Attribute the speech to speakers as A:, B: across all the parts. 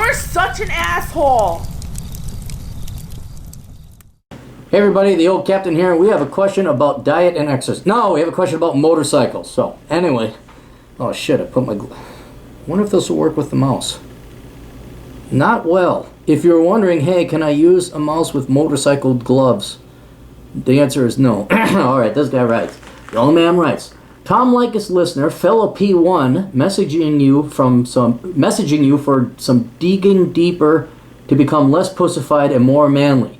A: You're such an asshole.
B: Hey everybody, the old captain here. We have a question about diet and exercise. No, we have a question about motorcycles. So, anyway. Oh shit, I put my... wonder if this will work with the mouse. Not well. If you're wondering, hey, can I use a mouse with motorcycle gloves? The answer is no. Alright, this guy writes. The old man writes. Tom Likas listener, fellow P1, messaging you for some digging deeper to become less pussified and more manly.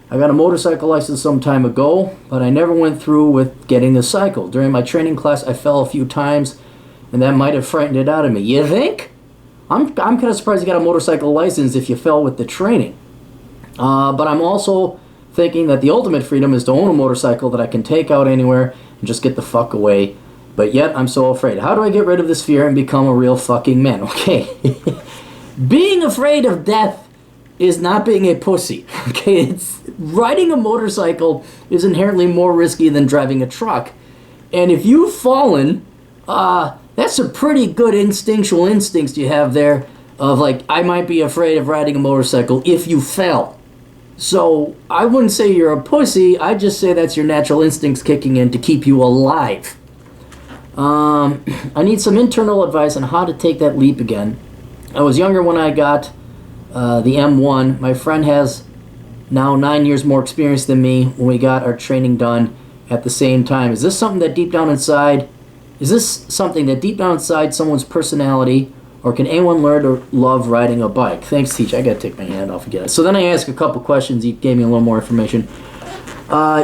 B: I got a motorcycle license some time ago, but I never went through with getting the cycle. During my training class, I fell a few times, and that might have frightened it out of me. You think? I'm kind of surprised you got a motorcycle license if you fell with the training. But I'm also thinking that the ultimate freedom is to own a motorcycle that I can take out anywhere and just get the fuck away. But yet, I'm so afraid. How do I get rid of this fear and become a real fucking man? Okay. Being afraid of death is not being a pussy. Okay, riding a motorcycle is inherently more risky than driving a truck. And if you've fallen, that's a pretty good instinctual instincts you have there of like, I might be afraid of riding a motorcycle if you fell. So I wouldn't say you're a pussy, I'd just say that's your natural instincts kicking in to keep you alive. I need some internal advice on how to take that leap again. I was younger when I got the M1. My friend has now 9 years more experience than me when we got our training done at the same time. Is this something that deep down inside someone's personality, or can anyone learn to love riding a bike? Thanks, Teach. I gotta take my hand off again. So then I asked a couple questions. He gave me a little more information.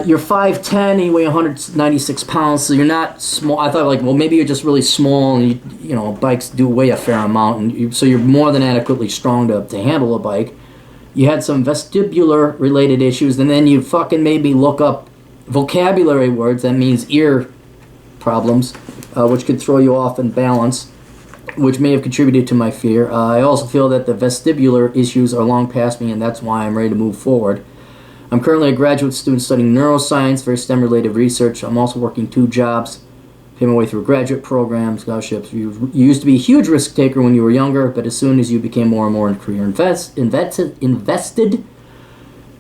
B: You're 5'10", and you weigh 196 pounds, so you're not small. I thought, like, well, maybe you're just really small, and you know, bikes do weigh a fair amount, and so you're more than adequately strong to handle a bike. You had some vestibular-related issues, and then you fucking made me look up vocabulary words. That means ear problems, which could throw you off in balance, which may have contributed to my fear. I also feel that the vestibular issues are long past me, and that's why I'm ready to move forward. I'm currently a graduate student studying neuroscience, very STEM-related research. I'm also working 2 jobs, paying my way through graduate programs, scholarships. You used to be a huge risk taker when you were younger, but as soon as you became more and more in career invested,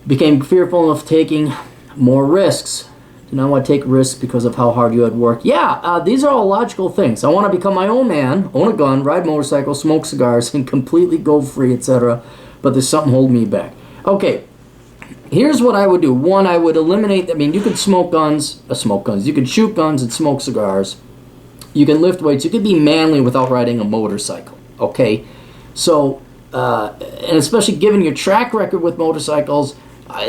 B: became fearful of taking more risks. Do not want to take risks because of how hard you had worked. Yeah, these are all logical things. I want to become my own man, own a gun, ride motorcycles, smoke cigars, and completely go free, etc. But there's something holding me back. Okay. Here's what I would do. One, I would eliminate, you could smoke guns, you could shoot guns and smoke cigars. You can lift weights. You could be manly without riding a motorcycle, okay? So, and especially given your track record with motorcycles,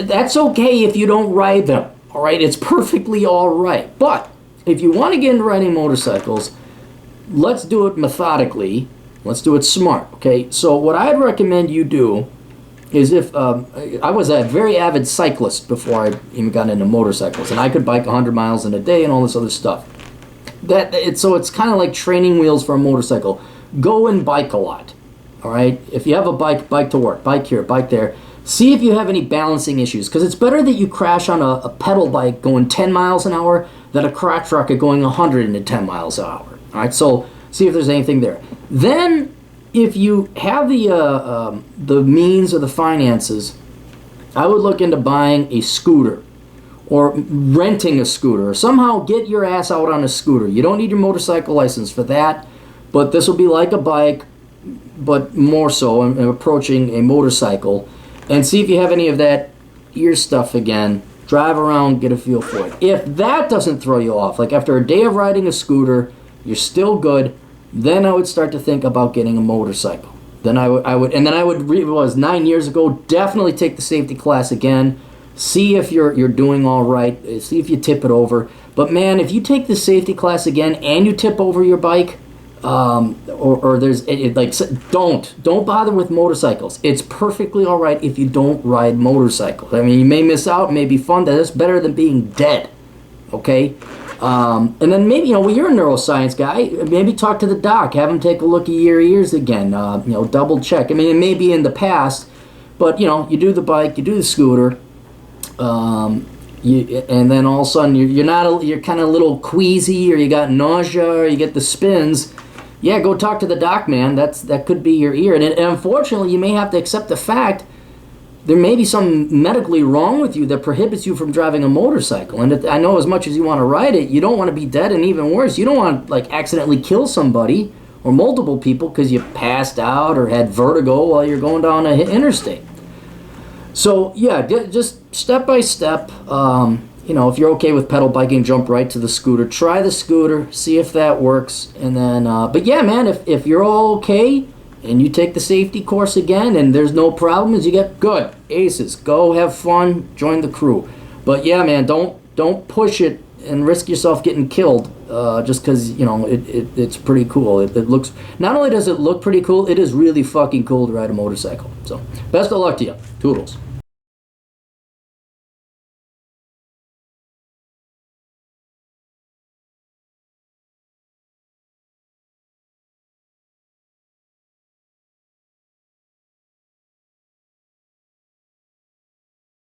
B: that's okay if you don't ride them, all right? It's perfectly all right. But if you want to get into riding motorcycles, let's do it methodically. Let's do it smart, okay? So what I'd recommend you do is if I was a very avid cyclist before I even got into motorcycles, and I could bike 100 miles in a day and all this other stuff. So it's kind of like training wheels for a motorcycle. Go and bike a lot, all right? If you have a bike, bike to work, bike here, bike there. See if you have any balancing issues, because it's better that you crash on a pedal bike going 10 miles an hour than a crotch rocket going 110 miles an hour, all right? So see if there's anything there. Then, if you have the means or the finances, I would look into buying a scooter or renting a scooter, or somehow get your ass out on a scooter. You don't need your motorcycle license for that, but this will be like a bike, but more so, and approaching a motorcycle, and see if you have any of that ear stuff again. Drive around, get a feel for it. If that doesn't throw you off, like after a day of riding a scooter, you're still good, then I would start to think about getting a motorcycle. Then I would, it was 9 years ago, definitely take the safety class again. See if you're doing all right. See if you tip it over. But man, if you take the safety class again and you tip over your bike, don't bother with motorcycles. It's perfectly all right if you don't ride motorcycles. I mean, you may miss out, it may be fun. That's better than being dead. Okay. And then maybe, well, you're a neuroscience guy. Maybe talk to the doc. Have him take a look at your ears again. Double check. I mean, it may be in the past, but, you do the bike, you do the scooter, and then all of a sudden you're kind of a little queasy, or you got nausea, or you get the spins. yeah, go talk to the doc, man. That could be your ear, and unfortunately, you may have to accept the fact there may be something medically wrong with you that prohibits you from driving a motorcycle. And I know as much as you want to ride it, you don't want to be dead, and even worse, you don't want to like accidentally kill somebody or multiple people because you passed out or had vertigo while you're going down an interstate. So yeah, just step by step. If you're okay with pedal biking, jump right to the scooter. Try the scooter, see if that works, and then. But yeah, man, if you're all okay and you take the safety course again and there's no problems, you get good aces. Go have fun, join the crew. But yeah, man, don't push it and risk yourself getting killed just because it's pretty cool. It looks, not only does it look pretty cool, it is really fucking cool to ride a motorcycle. So best of luck to you. Toodles.